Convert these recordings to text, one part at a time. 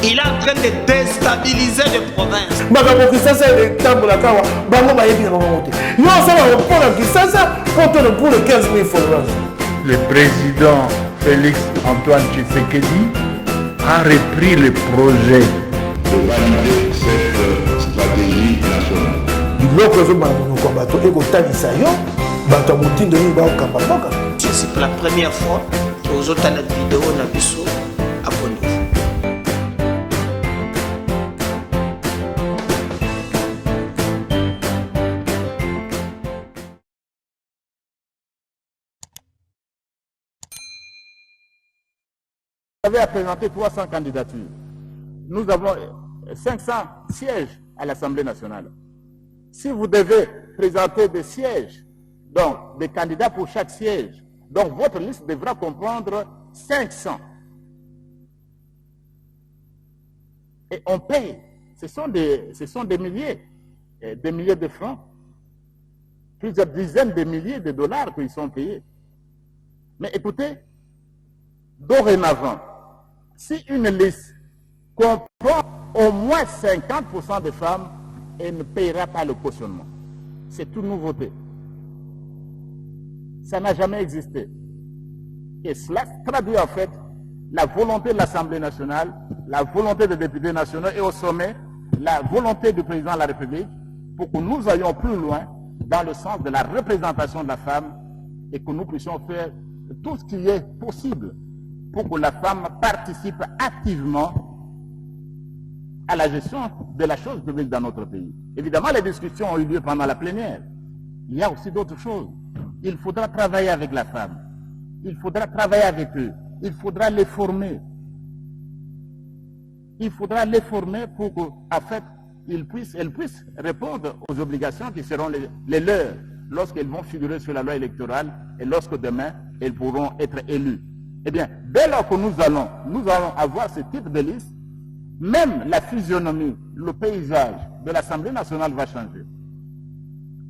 Il est en train de déstabiliser les provinces. Le président Félix Antoine Tshisekedi a repris le projet de valider cette stratégie nationale. C'est la première fois que vous avez la vidéo Nabiso abonnez-vous. Vous avez présenté 300 candidatures. Nous avons 500 sièges à l'Assemblée nationale. Si vous devez présenter des sièges, donc des candidats pour chaque siège, donc votre liste devra comprendre 500. Et on paye. Ce sont des milliers de francs, plusieurs dizaines de milliers de dollars qu'ils sont payés. Mais écoutez, dorénavant, si une liste comprend au moins 50% de femmes, elle ne payera pas le cautionnement. C'est une nouveauté. Ça n'a jamais existé. Et cela traduit en fait la volonté de l'Assemblée nationale, la volonté des députés nationaux et au sommet, la volonté du président de la République pour que nous allions plus loin dans le sens de la représentation de la femme et que nous puissions faire tout ce qui est possible pour que la femme participe activement à la gestion de la chose publique dans notre pays. Évidemment, les discussions ont eu lieu pendant la plénière. Il y a aussi d'autres choses. Il faudra travailler avec la femme. Il faudra travailler avec eux. Il faudra les former. Il faudra les former pour qu'en fait, elles puissent répondre aux obligations qui seront les leurs lorsqu'elles vont figurer sur la loi électorale et lorsque demain, elles pourront être élues. Eh bien, dès lors que nous allons avoir ce type de liste, même la physionomie, le paysage de l'Assemblée nationale va changer.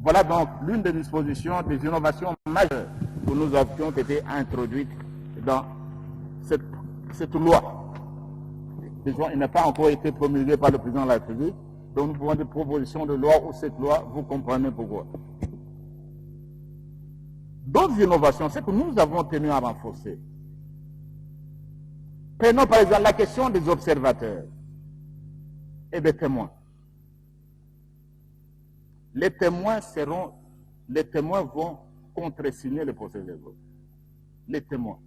Voilà donc l'une des dispositions, des innovations majeures que nous avions été introduites dans cette loi. Disons, il n'a pas encore été promulgué par le président de la République, donc nous pouvons des propositions de loi ou cette loi, vous comprenez pourquoi. D'autres innovations, c'est que nous avons tenu à renforcer. Prenons par exemple la question des observateurs et des témoins. Les témoins vont contresigner le procès de vote. Les témoins.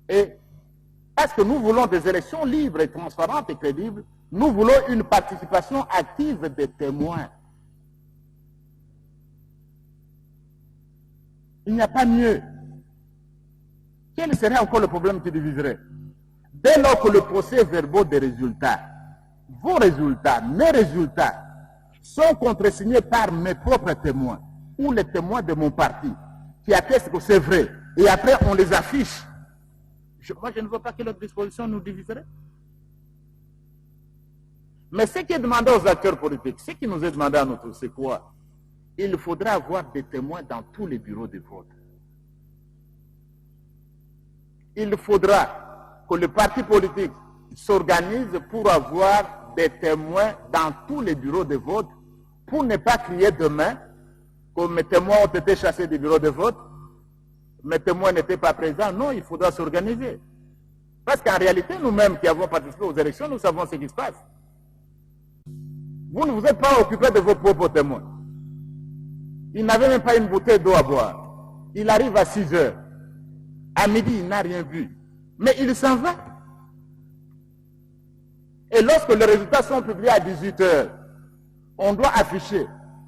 Et parce que nous voulons des élections libres et transparentes et crédibles, nous voulons une participation active des témoins. Il n'y a pas mieux. Quel serait encore le problème qui diviserait? Dès lors que le procès-verbal des résultats, vos résultats, mes résultats, sont contresignés par mes propres témoins, ou les témoins de mon parti, qui attestent que c'est vrai, et après on les affiche, moi je ne veux pas que notre disposition nous diviserait. Mais ce qui est demandé aux acteurs politiques, ce qui nous est demandé à nous tous, c'est quoi? Il faudra avoir des témoins dans tous les bureaux de vote. Il faudra que le parti politique s'organise pour avoir des témoins dans tous les bureaux de vote, pour ne pas crier demain que mes témoins ont été chassés du bureau de vote, mes témoins n'étaient pas présents. Non, il faudra s'organiser. Parce qu'en réalité, nous-mêmes qui avons participé aux élections, nous savons ce qui se passe. Vous ne vous êtes pas occupé de vos propres témoins. Il n'avait même pas une bouteille d'eau à boire. Il arrive à 6 heures. À midi, il n'a rien vu. Mais il s'en va. Et lorsque les résultats sont publiés à 18 heures, on doit afficher.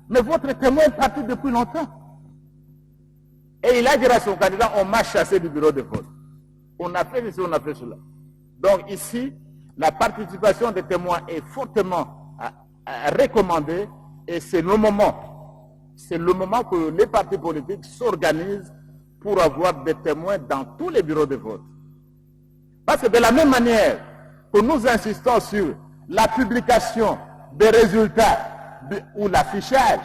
Mais votre témoin est parti depuis longtemps. Et il a dit à son candidat, on m'a chassé du bureau de vote. On a fait ceci, on a fait cela. Donc ici, la participation des témoins est fortement recommandée et c'est le moment. C'est le moment que les partis politiques s'organisent pour avoir des témoins dans tous les bureaux de vote. Parce que de la même manière que nous insistons sur la publication des résultats ou l'affichage,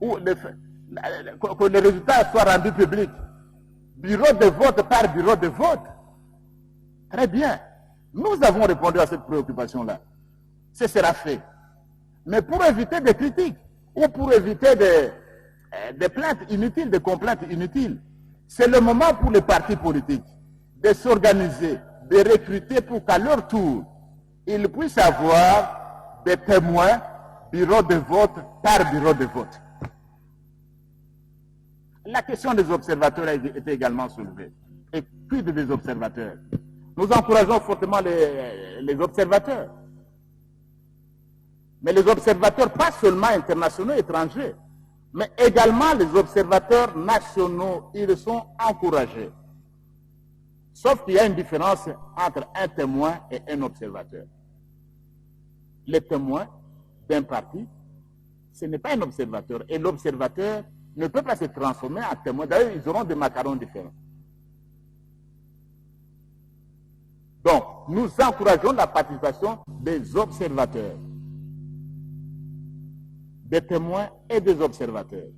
ou que les résultats soient rendus publics, bureau de vote par bureau de vote, Très bien. Nous avons répondu à cette préoccupation-là. Ce sera fait. Mais pour éviter des critiques ou pour éviter des plaintes inutiles, des complaintes inutiles, c'est le moment pour les partis politiques de s'organiser, de recruter pour qu'à leur tour, ils puissent avoir des témoins, bureau de vote par bureau de vote. La question des observateurs a été également soulevée. Et quid des observateurs? Nous encourageons fortement les observateurs. Mais les observateurs, pas seulement internationaux, étrangers, mais également les observateurs nationaux, ils sont encouragés. Sauf qu'il y a une différence entre un témoin et un observateur. Les témoins d'un parti, ce n'est pas un observateur. Et l'observateur ne peut pas se transformer en témoin. D'ailleurs, ils auront des macarons différents. Donc, nous encourageons la participation des observateurs, des témoins et des observateurs.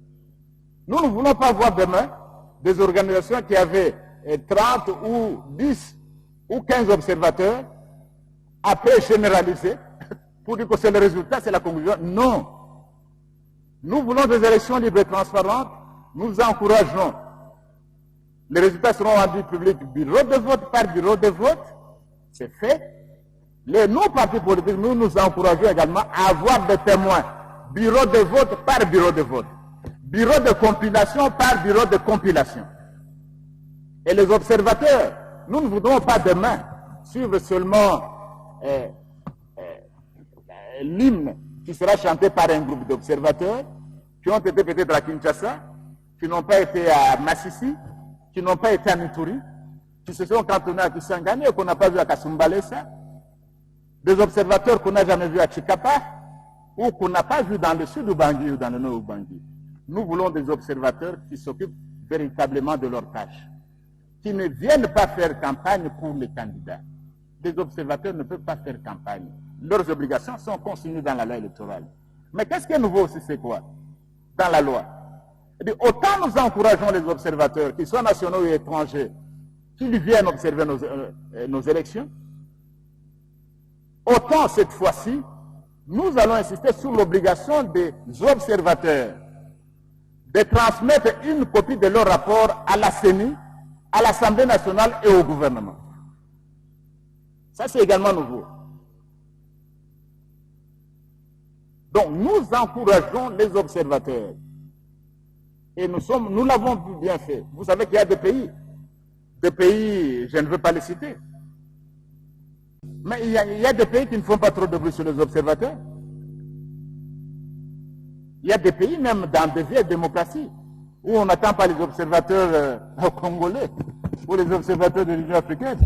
Nous ne voulons pas voir demain des organisations qui avaient 30 ou 10 ou 15 observateurs, après généraliser, pour dire que c'est le résultat, c'est la conclusion. Non. Nous voulons des élections libres et transparentes. Nous encourageons. Les résultats seront rendus publics bureau de vote par bureau de vote. C'est fait. Nos partis politiques, nous nous encourageons également à avoir des témoins. Bureau de vote par bureau de vote. Bureau de compilation par bureau de compilation. Et les observateurs, nous ne voudrons pas demain suivre seulement l'hymne qui sera chanté par un groupe d'observateurs qui ont été peut-être à Kinshasa, qui n'ont pas été à Massissi, qui n'ont pas été à Mituri, qui se sont cantonnés à Kisangani et qu'on n'a pas vu à Kasumbalesa, des observateurs qu'on n'a jamais vus à Chikapa ou qu'on n'a pas vus dans le sud du Bangui ou dans le nord du Bangui. Nous voulons des observateurs qui s'occupent véritablement de leur tâche, qui ne viennent pas faire campagne pour les candidats. Les observateurs ne peuvent pas faire campagne. Leurs obligations sont consignées dans la loi électorale. Mais qu'est-ce qui est nouveau aussi, c'est quoi? Dans la loi. Autant nous encourageons les observateurs, qu'ils soient nationaux ou étrangers, qu'ils viennent observer nos élections, autant cette fois-ci, nous allons insister sur l'obligation des observateurs de transmettre une copie de leur rapport à la CENI, à l'Assemblée nationale et au gouvernement. Ça, c'est également nouveau. Donc, nous encourageons les observateurs. Et nous l'avons bien fait. Vous savez qu'il y a des pays, je ne veux pas les citer, mais il y a des pays qui ne font pas trop de bruit sur les observateurs. Il y a des pays, même dans des vieilles démocraties, où on n'attend pas les observateurs congolais ou les observateurs de l'Union africaine.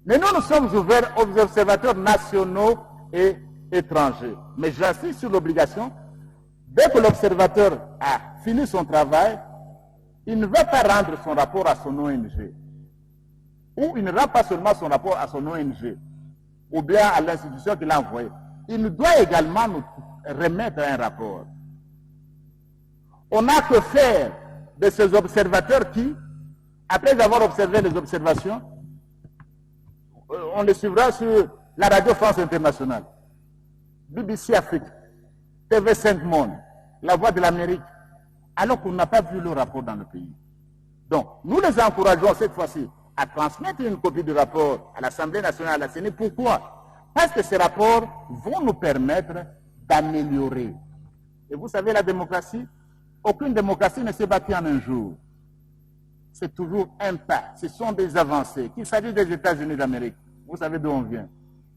Mais nous sommes ouverts aux observateurs nationaux et étrangers. Mais j'insiste sur l'obligation, dès que l'observateur a fini son travail, il ne va pas rendre son rapport à son ONG. Ou il ne rend pas seulement son rapport à son ONG, ou bien à l'institution qu'il a envoyée. Il doit également nous remettre un rapport. On n'a que faire de ces observateurs qui, après avoir observé les observations, on les suivra sur la radio France Internationale, BBC Afrique, TV5 Monde, La Voix de l'Amérique, alors qu'on n'a pas vu le rapport dans le pays. Donc, nous les encourageons cette fois-ci à transmettre une copie du rapport à l'Assemblée nationale, à la CENI. Pourquoi? Parce que ces rapports vont nous permettre d'améliorer. Et vous savez, la démocratie, aucune démocratie ne s'est bâtie en un jour. C'est toujours un pas. Ce sont des avancées. Qu'il s'agisse des États-Unis d'Amérique, vous savez d'où on vient.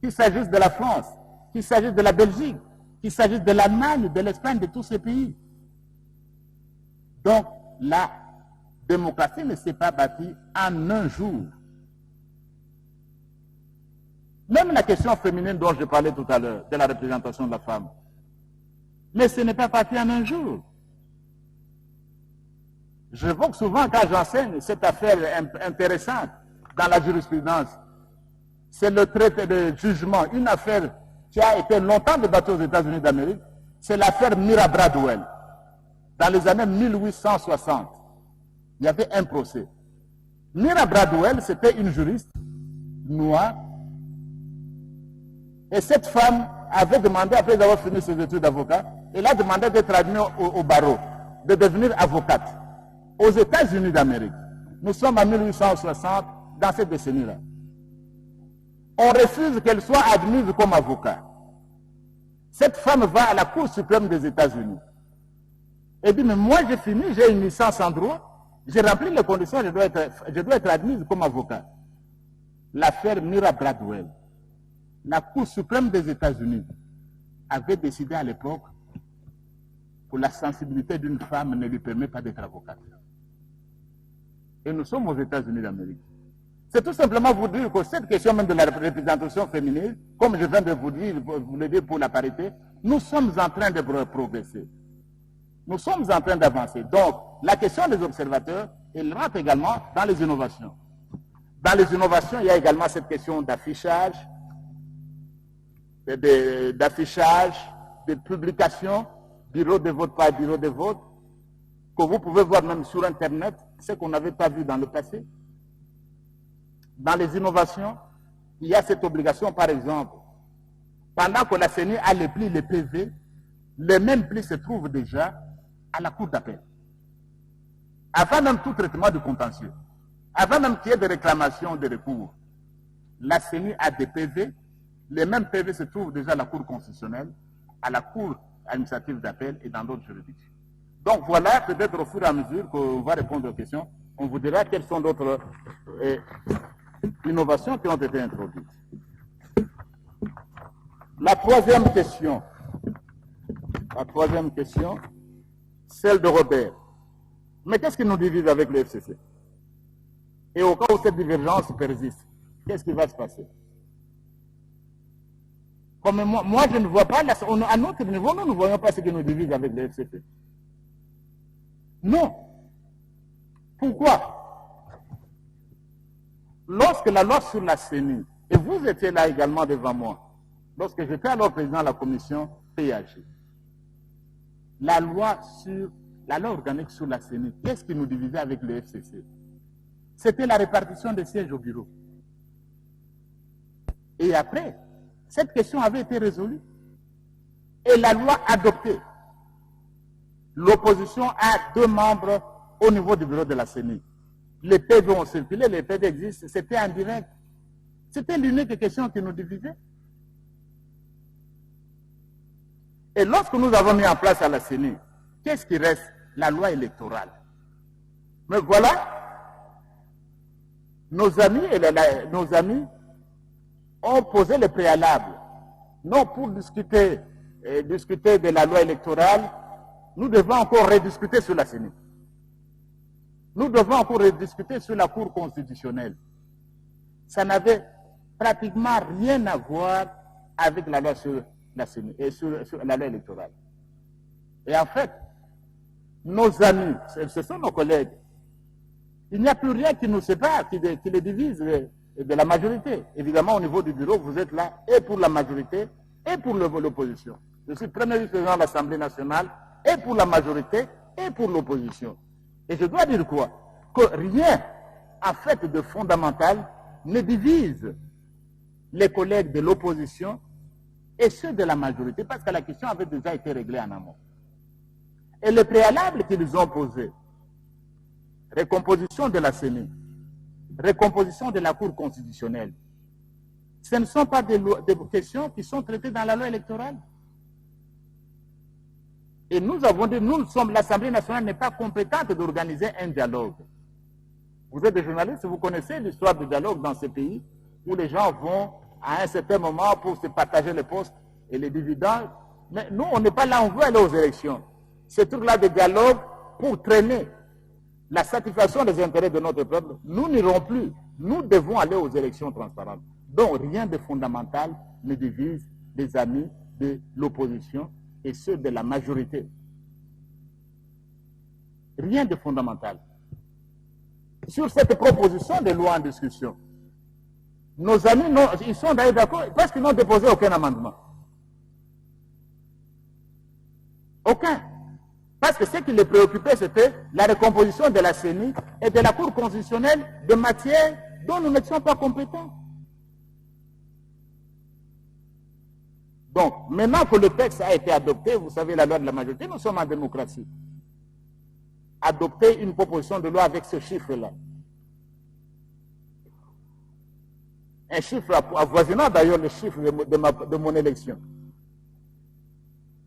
Qu'il s'agisse de la France, qu'il s'agisse de la Belgique, qu'il s'agisse de l'Allemagne, de l'Espagne, de tous ces pays. Donc, la démocratie ne s'est pas bâtie en un jour. Même la question féminine dont je parlais tout à l'heure, de la représentation de la femme. Mais ce n'est pas parti en un jour. J'évoque souvent quand j'enseigne cette affaire intéressante dans la jurisprudence. C'est le traité de jugement, une affaire qui a été longtemps débattue aux États-Unis d'Amérique. C'est l'affaire Myra Bradwell. Dans les années 1860, il y avait un procès. Myra Bradwell, c'était une juriste. noire. Et cette femme avait demandé, après avoir fini ses études d'avocat, elle a demandé d'être admise au barreau, de devenir avocate. Aux États-Unis d'Amérique, nous sommes en 1860, dans cette décennie-là. On refuse qu'elle soit admise comme avocat. Cette femme va à la Cour suprême des États-Unis. Elle dit, mais moi j'ai fini, j'ai une licence en droit, j'ai rempli les conditions, je dois être admise comme avocat. L'affaire Myra Bradwell, la Cour suprême des États-Unis avait décidé à l'époque que la sensibilité d'une femme ne lui permet pas d'être avocate. Et nous sommes aux États-Unis d'Amérique. C'est tout simplement vous dire que cette question même de la représentation féminine, comme je viens de vous le dire pour la parité, nous sommes en train de progresser. Nous sommes en train d'avancer. Donc, la question des observateurs, elle rentre également dans les innovations. Dans les innovations, il y a également cette question d'affichage, de publication, bureau de vote par bureau de vote, que vous pouvez voir même sur Internet, ce qu'on n'avait pas vu dans le passé. Dans les innovations, il y a cette obligation, par exemple, pendant que la CENI a les plis, les PV, les mêmes plis se trouvent déjà à la cour d'appel. Avant même tout traitement du contentieux, avant même qu'il y ait des réclamations, des recours, la CENI a des PV, les mêmes PV se trouvent déjà à la cour constitutionnelle, à la cour administrative d'appel et dans d'autres juridictions. Donc voilà, peut-être au fur et à mesure qu'on va répondre aux questions, on vous dira quelles sont d'autres innovations qui ont été introduites. La troisième question, celle de Robert. Mais qu'est-ce qui nous divise avec le FCC? Et au cas où cette divergence persiste, qu'est-ce qui va se passer? Comme moi, je ne vois pas, à notre niveau, nous ne voyons pas ce qui nous divise avec le FCC. Non. Pourquoi? Lorsque la loi sur la CENI, et vous étiez là également devant moi, lorsque j'étais alors président de la commission PAG, la loi organique sur la CENI, qu'est-ce qui nous divisait avec le FCC? C'était la répartition des sièges au bureau. Et après, cette question avait été résolue. Et la loi adoptée. L'opposition a 2 membres au niveau du bureau de la CENI. Les PV ont circulé, les PV existent, c'était en direct. C'était l'unique question qui nous divisait. Et lorsque nous avons mis en place à la CENI, qu'est-ce qui reste? La loi électorale. Mais voilà, nos amis ont posé le préalable. Non pour discuter de la loi électorale, nous devons encore rediscuter sur la CENI. Nous devons encore rediscuter sur la Cour constitutionnelle. Ça n'avait pratiquement rien à voir avec la loi sur la CENI et sur la loi électorale. Et en fait, nos amis, ce sont nos collègues. Il n'y a plus rien qui nous sépare, qui les divise de la majorité. Évidemment, au niveau du bureau, vous êtes là et pour la majorité et pour l'opposition. Je suis premier vice-président de l'Assemblée nationale et pour la majorité et pour l'opposition. Et je dois dire quoi? Que rien, en fait, de fondamental ne divise les collègues de l'opposition et ceux de la majorité, parce que la question avait déjà été réglée en amont. Et le préalable qu'ils ont posé, recomposition de la CENI, recomposition de la Cour constitutionnelle, ce ne sont pas des questions qui sont traitées dans la loi électorale. Et nous avons dit, l'Assemblée nationale n'est pas compétente d'organiser un dialogue. Vous êtes des journalistes, vous connaissez l'histoire du dialogue dans ces pays où les gens vont à un certain moment pour se partager les postes et les dividendes. Mais nous, on n'est pas là, on veut aller aux élections. Ce truc-là de dialogue pour traîner la satisfaction des intérêts de notre peuple, nous n'irons plus. Nous devons aller aux élections transparentes. Donc rien de fondamental ne divise les amis de l'opposition et ceux de la majorité. Rien de fondamental. Sur cette proposition de loi en discussion, nos amis, ils sont d'ailleurs d'accord parce qu'ils n'ont déposé aucun amendement. Aucun. Parce que ce qui les préoccupait, c'était la recomposition de la CENI et de la Cour constitutionnelle de matières dont nous n'étions pas compétents. Donc, maintenant que le texte a été adopté, vous savez, la loi de la majorité, nous sommes en démocratie. Adopter une proposition de loi avec ce chiffre-là. Un chiffre avoisinant d'ailleurs le chiffre de mon élection.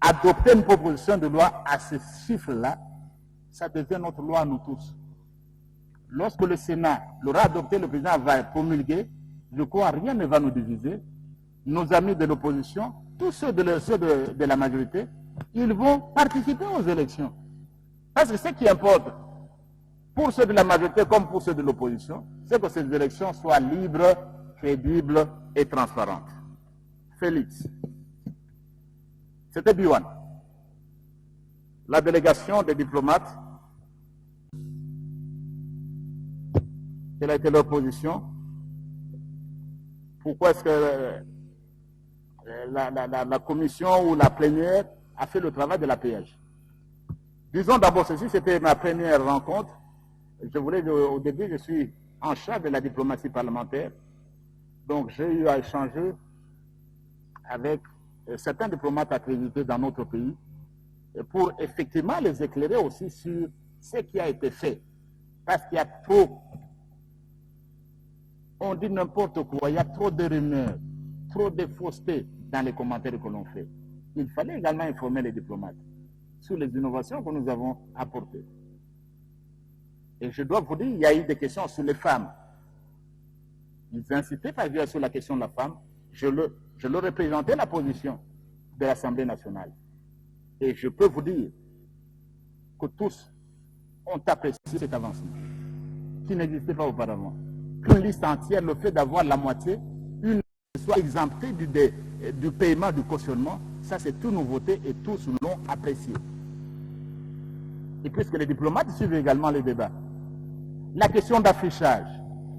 Adopter une proposition de loi à ce chiffre-là, ça devient notre loi à nous tous. Lorsque le Sénat l'aura adopté, le président va promulguer, je crois rien ne va nous diviser. Nos amis de l'opposition, tous ceux de la majorité, ils vont participer aux élections. Parce que ce qui importe, pour ceux de la majorité comme pour ceux de l'opposition, c'est que ces élections soient libres, crédibles et transparentes. Félix. C'était Biwan. La délégation des diplomates, quelle a été leur position? Pourquoi est-ce que la commission ou la plénière a fait le travail de la PH? Disons d'abord ceci, c'était ma première rencontre. Au début, je suis en charge de la diplomatie parlementaire. Donc j'ai eu à échanger avec certains diplomates accrédités dans notre pays pour effectivement les éclairer aussi sur ce qui a été fait. Parce qu'il y a trop, on dit n'importe quoi, il y a trop de rumeurs, trop de fausseté dans les commentaires que l'on fait. Il fallait également informer les diplomates sur les innovations que nous avons apportées. Et je dois vous dire, il y a eu des questions sur les femmes. Ils incitaient par exemple sur la question de la femme. Je leur ai présenté la position de l'Assemblée nationale. Et je peux vous dire que tous ont apprécié cet avancement, qui n'existait pas auparavant. Qu'une liste entière, le fait d'avoir la moitié, une soit exemptée du paiement du cautionnement, ça c'est une nouveauté et tous l'ont apprécié. Et puisque les diplomates suivent également les débats, la question d'affichage,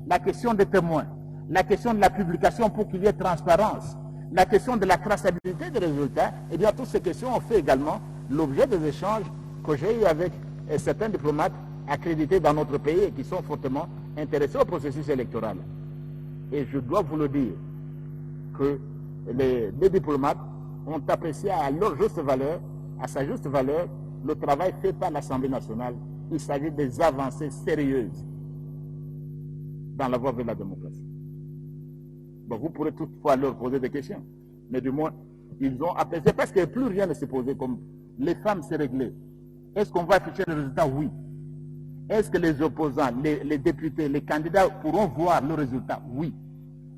la question des témoins, la question de la publication pour qu'il y ait transparence, la question de la traçabilité des résultats, et bien toutes ces questions ont fait également l'objet des échanges que j'ai eu avec certains diplomates accrédités dans notre pays et qui sont fortement intéressés au processus électoral. Et je dois vous le dire que les diplomates ont apprécié à leur juste valeur, à sa juste valeur, le travail fait par l'Assemblée nationale. Il s'agit des avancées sérieuses dans la voie vers la démocratie. Bon, vous pourrez toutefois leur poser des questions, mais du moins, ils ont apprécié parce que plus rien ne s'est posé comme les femmes, c'est réglé. Est-ce qu'on va afficher le résultat? Oui. Est-ce que les opposants, les députés, les candidats pourront voir le résultat? Oui.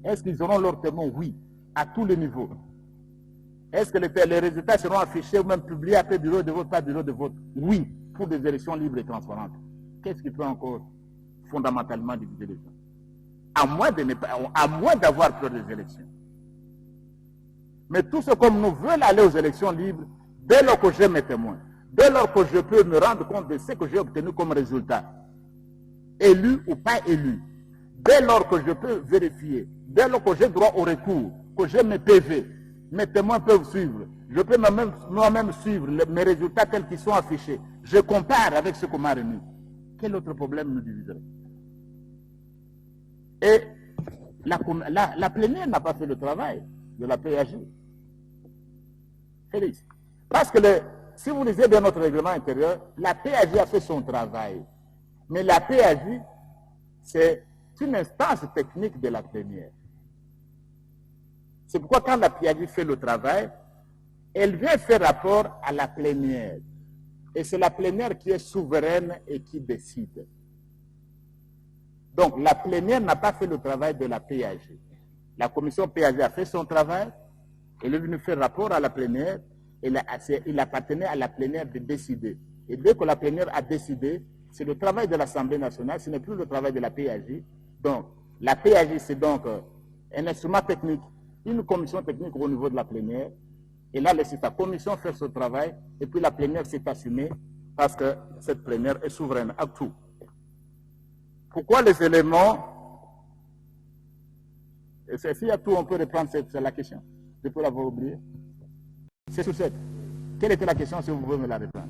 Est-ce qu'ils auront leur témoin? Oui. À tous les niveaux. Est-ce que les résultats seront affichés ou même publiés après bureau de vote, pas bureau de vote? Oui. Pour des élections libres et transparentes. Qu'est-ce qui peut encore fondamentalement diviser les gens? À moins d'avoir peur des élections. Mais tout ce comme nous veulent aller aux élections libres, dès lors que j'ai mes témoins, dès lors que je peux me rendre compte de ce que j'ai obtenu comme résultat, élu ou pas élu, dès lors que je peux vérifier, dès lors que j'ai droit au recours, que j'ai mes PV, mes témoins peuvent suivre, je peux moi-même suivre mes résultats tels qu'ils sont affichés, je compare avec ce qu'on m'a remis. Quel autre problème nous diviserait? Et la plénière n'a pas fait le travail de la PAJ. Félix. Parce que si vous lisez bien notre règlement intérieur, la PAJ a fait son travail. Mais la PAJ, c'est une instance technique de la plénière. C'est pourquoi quand la PAJ fait le travail, elle vient faire rapport à la plénière. Et c'est la plénière qui est souveraine et qui décide. Donc, la plénière n'a pas fait le travail de la PAJ. La commission PAJ a fait son travail, elle est venue faire rapport à la plénière, et il appartenait à la plénière de décider. Et dès que la plénière a décidé, c'est le travail de l'Assemblée nationale, ce n'est plus le travail de la PAJ. Donc, la PAJ, c'est donc un instrument technique, une commission technique au niveau de la plénière, et là, laissez sa commission faire ce travail, et puis la plénière s'est assumée, parce que cette plénière est souveraine à tout. Pourquoi les éléments... S'il y a tout, on peut reprendre la question. Je peux l'avoir oublié. C'est sur cette. Quelle était la question, si vous pouvez me la répondre?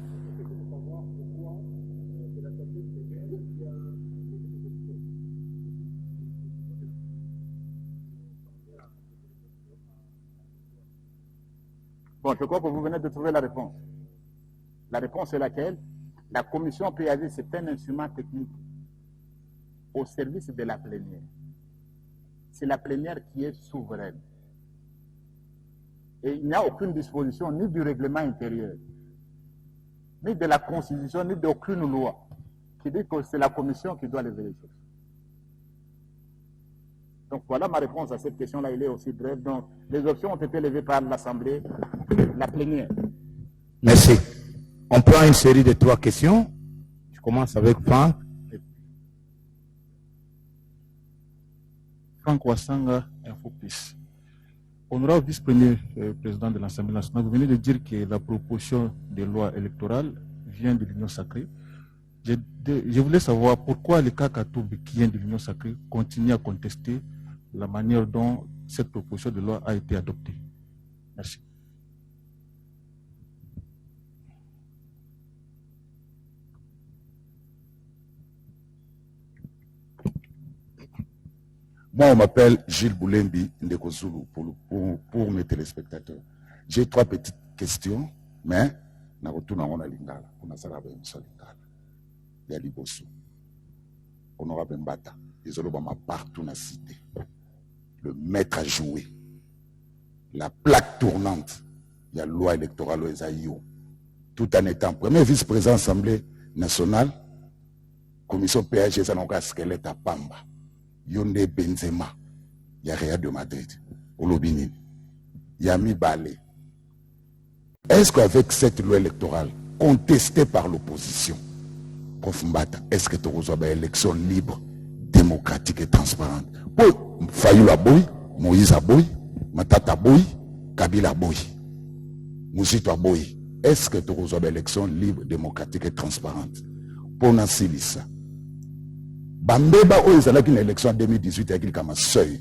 Bon, je crois que vous venez de trouver la réponse. La réponse est laquelle? La commission PAG, c'est un instrument technique au service de la plénière. C'est la plénière qui est souveraine. Et il n'y a aucune disposition ni du règlement intérieur, ni de la Constitution, ni d'aucune loi qui dit que c'est la commission qui doit lever les choses. Donc voilà ma réponse à cette question-là, elle est aussi brève. Donc les options ont été levées par l'Assemblée, la plénière. Merci. On prend une série de 3 questions. Je commence avec Franck. Franck Wassanga, Infopis. Honorable vice-premier président de l'Assemblée nationale, vous venez de dire que la proposition de loi électorale vient de l'Union sacrée. Je voulais savoir pourquoi le cas Katumbi, qui vient de l'Union sacrée, continue à contester la manière dont cette proposition de loi a été adoptée. Merci. Moi, on m'appelle Gilles Boulembi Ndeko Zulu pour mes téléspectateurs. J'ai 3 petites questions, mais na retourne en lingala. On a ça là lingala. Il y a Liboso. Honorable Mbata. Désolé, on m'a partout na cité. Le maître à jouer. La plaque tournante. Il y a loi électorale au Esaïo. Tout en étant premier vice-président de l'Assemblée nationale, commission PAG, ça n'a pas squelette à Pamba. Yonde Benzema, il y a Real de Madrid, Olobinin, il y a Mibale. Est-ce qu'avec cette loi électorale contestée par l'opposition, Prof Mbata, est-ce que tu reçois une élection libre, démocratique et transparente? Pour Fayoula Boy, Moïse Aboy, Matata Boy, Kabila Boy, Mousito Boy, est-ce que tu reçois une élection libre, démocratique et transparente? Pour Nancy Lissa. Bambeba o ezalaki une élection en 2018 avec le kama seuil.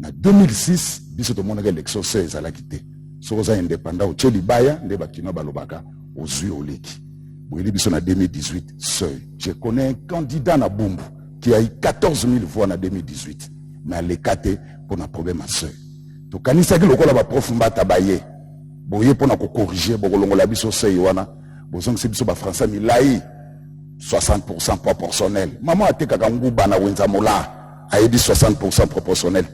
En 2006, biso to monaka élection seuil ezalaki te. Soza indépendant au Tchelibaya, nde bakino balobaka ozui oleki. Boyeli biso na 2018 seuil. Je connais un candidat na Bumbu qui a eu 14 000 voix en 2018, mais à l'écate pour un problème à seuil. To kanisa ki lokola ba prof Mbata baye. Boye pour na ko corriger bokolongola biso seuil wana. Bozong se biso ba français milai. 60% proportionnel. Maman a été kakangou bana wenzamola a dit 60% proportionnel.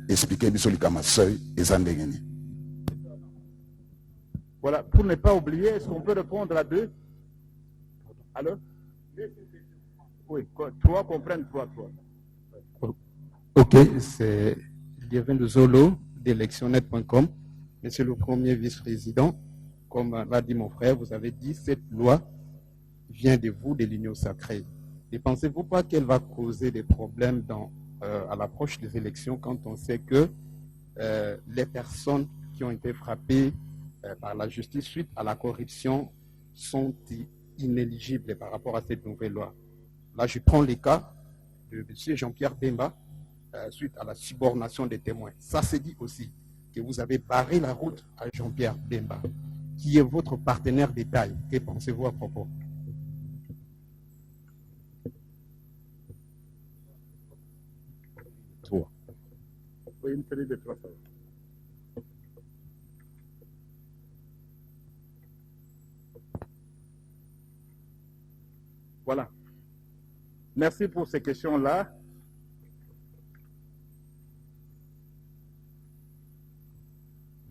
Expliquez bisoli kama seuil et zandengeni. Voilà, pour ne pas oublier, est-ce qu'on peut répondre à 2? Alors? Oui, 3 comprennent 3. Ok, c'est Liévin de Zolo d'électionnet.com. Monsieur le premier vice-président, comme l'a dit mon frère, vous avez dit cette loi vient de vous, de l'Union sacrée. Ne pensez-vous pas qu'elle va causer des problèmes à l'approche des élections quand on sait que les personnes qui ont été frappées par la justice suite à la corruption sont inéligibles par rapport à cette nouvelle loi? Là, je prends le cas de M. Jean-Pierre Bemba suite à la subornation des témoins. Ça se dit aussi que vous avez barré la route à Jean-Pierre Bemba, qui est votre partenaire de taille. Que pensez-vous à propos? Oui, une série de 3. Voilà. Merci pour ces questions-là.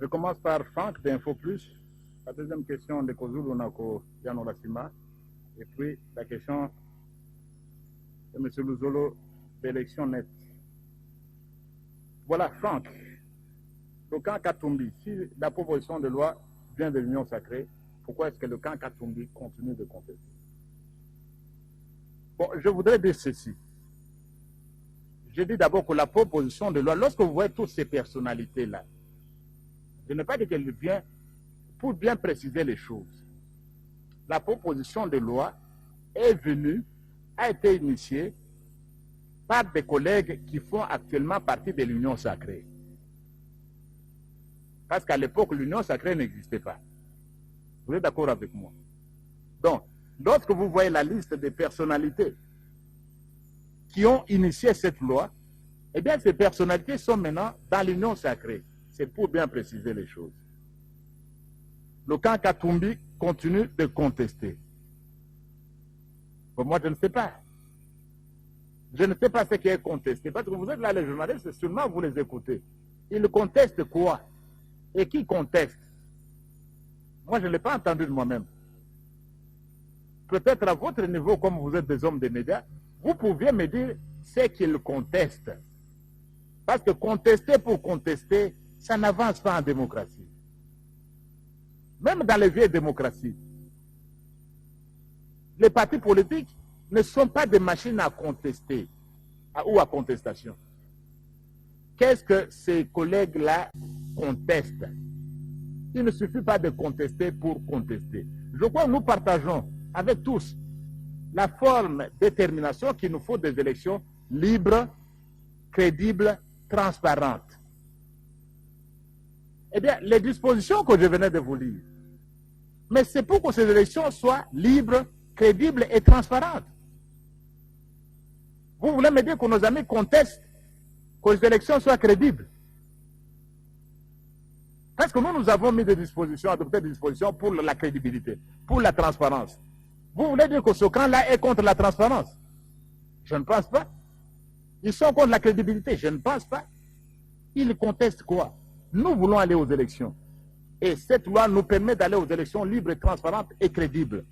Je commence par Franck d'Info Plus. La deuxième question de Kozulu Nako Yanorasima. Et puis la question de M. Luzolo d'élection nette. Voilà, Franck. Le camp Katumbi, si la proposition de loi vient de l'Union sacrée, pourquoi est-ce que le camp Katumbi continue de contester? Bon, je voudrais dire ceci. Je dis d'abord que la proposition de loi, lorsque vous voyez toutes ces personnalités-là, je n'ai pas dit qu'elle vient pour bien préciser les choses. La proposition de loi est venue, a été initiée par des collègues qui font actuellement partie de l'Union sacrée. Parce qu'à l'époque, l'Union sacrée n'existait pas. Vous êtes d'accord avec moi? Donc, lorsque vous voyez la liste des personnalités qui ont initié cette loi, eh bien, ces personnalités sont maintenant dans l'Union sacrée. C'est pour bien préciser les choses. le camp Katumbi continue de contester. Pour moi, je ne sais pas. Je ne sais pas ce qui est contesté. Parce que vous êtes là, les journalistes, seulement vous les écoutez. Ils contestent quoi? Et qui conteste? Moi, je ne l'ai pas entendu de moi-même. Peut-être à votre niveau, comme vous êtes des hommes des médias, vous pouviez me dire ce qu'ils contestent. Parce que contester pour contester, ça n'avance pas en démocratie. Même dans les vieilles démocraties, les partis politiques ne sont pas des machines à contester ou à contestation. Qu'est-ce que ces collègues-là contestent? Il ne suffit pas de contester pour contester. Je crois que nous partageons avec tous la forme de détermination qu'il nous faut des élections libres, crédibles, transparentes. Eh bien, les dispositions que je venais de vous lire, mais c'est pour que ces élections soient libres, crédibles et transparentes. Vous voulez me dire que nos amis contestent que les élections soient crédibles? Parce que nous avons mis des dispositions, adopté des dispositions pour la crédibilité, pour la transparence. Vous voulez dire que ce camp-là est contre la transparence? Je ne pense pas. Ils sont contre la crédibilité? Je ne pense pas. Ils contestent quoi? Nous voulons aller aux élections. Et cette loi nous permet d'aller aux élections libres, transparentes et crédibles.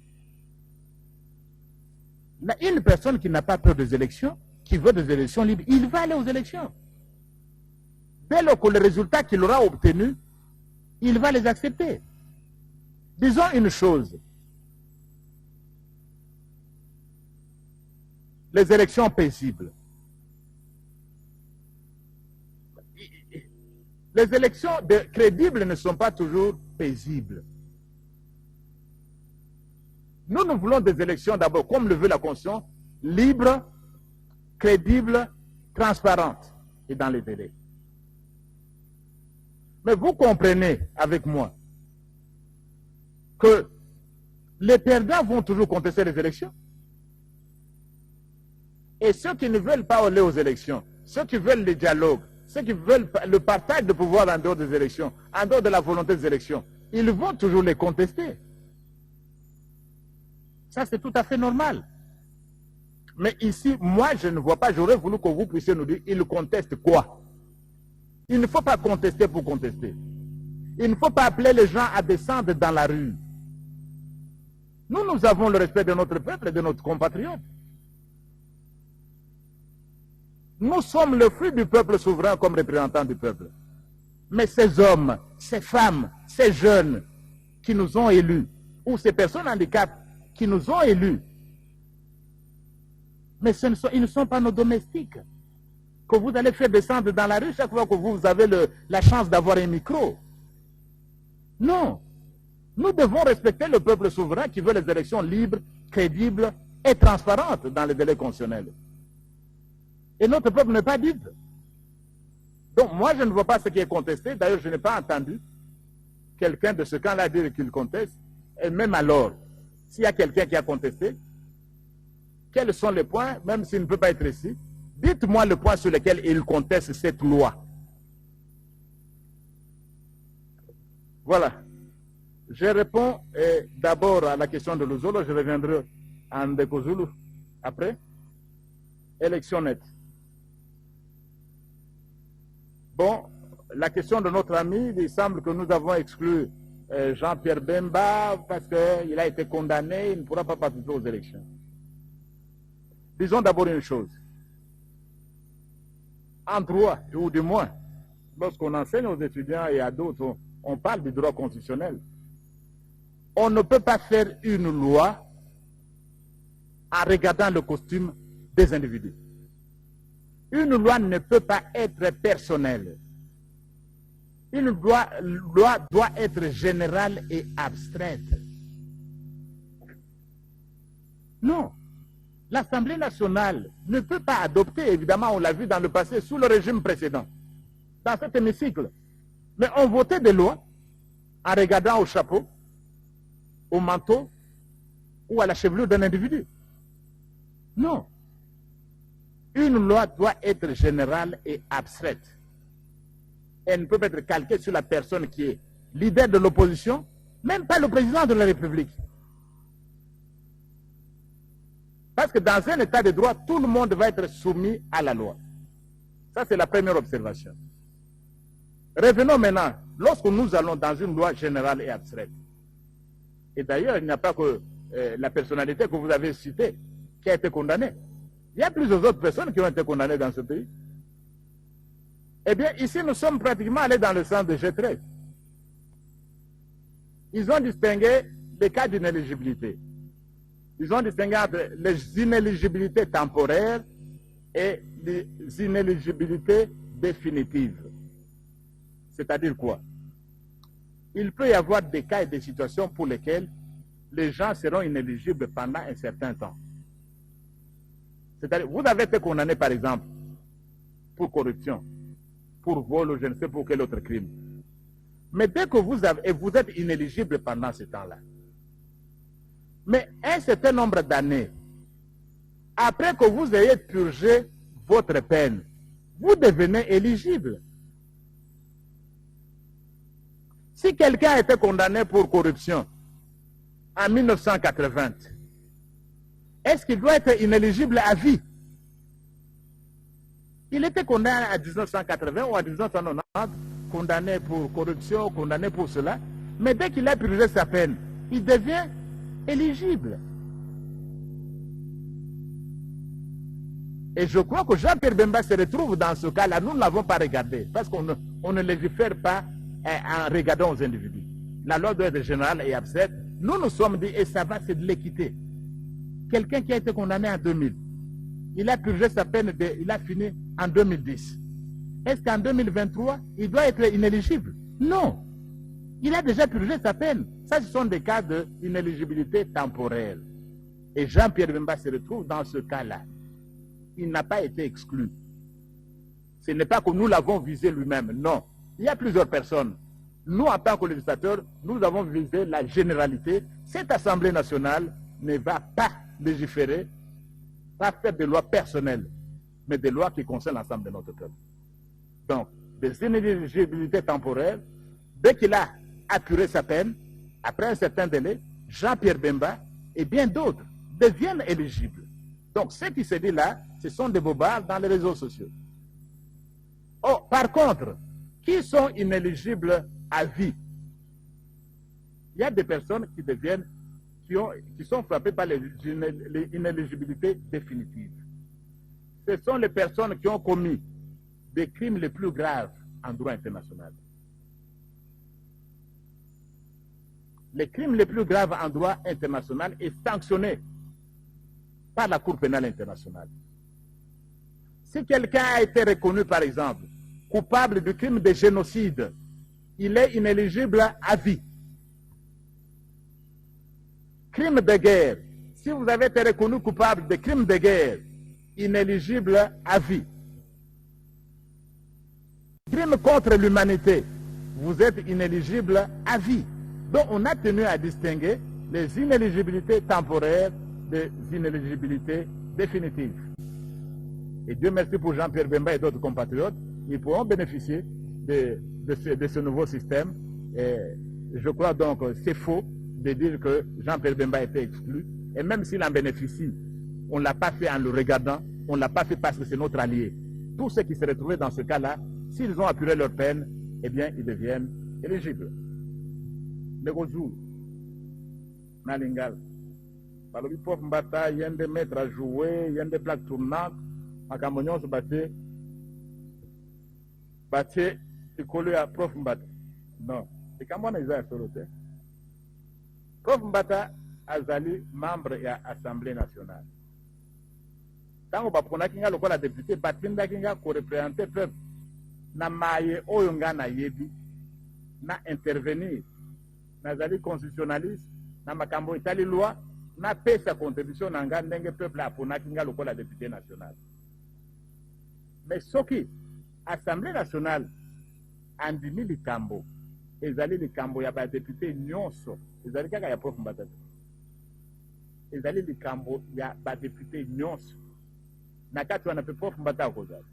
Une personne qui n'a pas peur des élections, qui veut des élections libres, il va aller aux élections. Dès lors que le résultat qu'il aura obtenu, il va les accepter. Disons une chose. Les élections paisibles. Les élections crédibles ne sont pas toujours paisibles. Nous voulons des élections d'abord, comme le veut la Constitution, libres, crédibles, transparentes et dans les délais. Mais vous comprenez avec moi que les perdants vont toujours contester les élections. Et ceux qui ne veulent pas aller aux élections, ceux qui veulent le dialogue, ceux qui veulent le partage de pouvoir en dehors des élections, en dehors de la volonté des élections, ils vont toujours les contester. Ça, c'est tout à fait normal. Mais ici, moi, je ne vois pas, j'aurais voulu que vous puissiez nous dire, ils contestent quoi? Il ne faut pas contester pour contester. Il ne faut pas appeler les gens à descendre dans la rue. Nous avons le respect de notre peuple et de notre compatriote. Nous sommes le fruit du peuple souverain comme représentants du peuple. Mais ces hommes, ces femmes, ces jeunes qui nous ont élus, ou ces personnes handicapées qui nous ont élus, mais ils ne sont pas nos domestiques que vous allez faire descendre dans la rue chaque fois que vous avez la chance d'avoir un micro. Non. Nous devons respecter le peuple souverain qui veut les élections libres, crédibles et transparentes dans les délais constitutionnels. Et notre peuple n'est pas libre. Donc moi, je ne vois pas ce qui est contesté. D'ailleurs, je n'ai pas entendu quelqu'un de ce camp-là dire qu'il conteste. Et même alors, s'il y a quelqu'un qui a contesté, quels sont les points, même s'il ne peut pas être ici, dites-moi le point sur lequel il conteste cette loi. Voilà. Je réponds d'abord à la question de Luzolo, je reviendrai en Ndekozulu après. Élection nette. Bon, la question de notre ami, il semble que nous avons exclu Jean-Pierre Bemba parce qu'il a été condamné, il ne pourra pas participer aux élections. Disons d'abord une chose. En droit, ou du moins, lorsqu'on enseigne aux étudiants et à d'autres, on parle du droit constitutionnel. On ne peut pas faire une loi en regardant le costume des individus. Une loi ne peut pas être personnelle. Une loi doit être générale et abstraite. Non. L'Assemblée nationale ne peut pas adopter, évidemment, on l'a vu dans le passé, sous le régime précédent, dans cet hémicycle. Mais on votait des lois en regardant au chapeau, au manteau ou à la chevelure d'un individu. Non. Une loi doit être générale et abstraite. Elle ne peut pas être calquée sur la personne qui est leader de l'opposition Même pas le président de la République. Parce que dans un état de droit, tout le monde va être soumis à la loi. Ça, c'est la première observation. Revenons maintenant, lorsque nous allons dans une loi générale et abstraite. Et d'ailleurs, il n'y a pas que la personnalité que vous avez citée qui a été condamnée. Il y a plusieurs autres personnes qui ont été condamnées dans ce pays. Eh bien, ici, nous sommes pratiquement allés dans le sens de G13. Ils ont distingué les cas d'inéligibilité. Ils ont distingué entre les inéligibilités temporaires et les inéligibilités définitives. C'est-à-dire quoi? Il peut y avoir des cas et des situations pour lesquelles les gens seront inéligibles pendant un certain temps. C'est-à-dire, vous avez été condamné, par exemple, pour corruption, pour vol ou je ne sais pour quel autre crime. Mais dès que vous êtes inéligible pendant ce temps-là, mais un certain nombre d'années, après que vous ayez purgé votre peine, vous devenez éligible. Si quelqu'un a été condamné pour corruption en 1980, est-ce qu'il doit être inéligible à vie? Il était condamné en 1980 ou en 1990, condamné pour corruption, condamné pour cela, mais dès qu'il a purgé sa peine, il devient éligible. Et je crois que Jean-Pierre Bemba se retrouve dans ce cas-là. Nous ne l'avons pas regardé, parce qu'on ne légifère pas en regardant aux individus. La loi doit être générale et abstraite. Nous nous sommes dit, et ça va, c'est de l'équité. Quelqu'un qui a été condamné en 2000, il a purgé sa peine, il a fini en 2010. Est-ce qu'en 2023, il doit être inéligible? Non. Il a déjà purgé sa peine. Ça, ce sont des cas d'inéligibilité temporaire. Et Jean-Pierre Bemba se retrouve dans ce cas-là. Il n'a pas été exclu. Ce n'est pas que nous l'avons visé lui-même, non. Il y a plusieurs personnes. Nous, en tant que législateurs, nous avons visé la généralité. Cette Assemblée nationale ne va pas légiférer, pas faire des lois personnelles, mais des lois qui concernent l'ensemble de notre peuple. Donc, des inéligibilités temporaires, dès qu'il a apuré sa peine, après un certain délai, Jean-Pierre Bemba et bien d'autres deviennent éligibles. Donc, ce qui se dit là, ce sont des bobards dans les réseaux sociaux. Oh, par contre, qui sont inéligibles à vie? Il y a des personnes qui deviennent, qui sont frappées par les inéligibilités définitives. Ce sont les personnes qui ont commis des crimes les plus graves en droit international. Les crimes les plus graves en droit international est sanctionné par la Cour pénale internationale. Si quelqu'un a été reconnu, par exemple, coupable du crime de génocide, il est inéligible à vie. Crime de guerre, si vous avez été reconnu coupable de crime de guerre, inéligible à vie. Crime contre l'humanité, vous êtes inéligible à vie. Donc on a tenu à distinguer les inéligibilités temporaires des inéligibilités définitives. Et Dieu merci pour Jean-Pierre Bemba et d'autres compatriotes, ils pourront bénéficier de ce nouveau système. Et je crois donc que c'est faux de dire que Jean-Pierre Bemba a été exclu. Et même s'il en bénéficie, on ne l'a pas fait en le regardant, on ne l'a pas fait parce que c'est notre allié. Tous ceux qui se retrouvaient dans ce cas-là, s'ils ont apuré leur peine, eh bien, ils deviennent éligibles. Negozou, Nalingal. Par le prof Mbata, il y a des maîtres à jouer, il y a des plaques tournantes. À Cameroun, se battait. Battait, il collait à prof Mbata. Non, c'est Cameroun, ils ont fait. Prof Mbata azali membre de l'Assemblée nationale. Quand on va prendre le député, Batinda Kinga pour représenter le peuple, na maye oyonga na yebi, na intervenir, na zali constitutionnaliste, na makambo itali loi, na paie sa contribution na nga ndenge peuple a pona kinga lokola député national. Mais ce qui, Assemblée nationale, andimi likambo, ezali likambo ya ba député nyonso, ezali kaka ya prof Mbata. Ezali likambo ya ba député nyonso. Na kati wana pe prof Mbata kozali.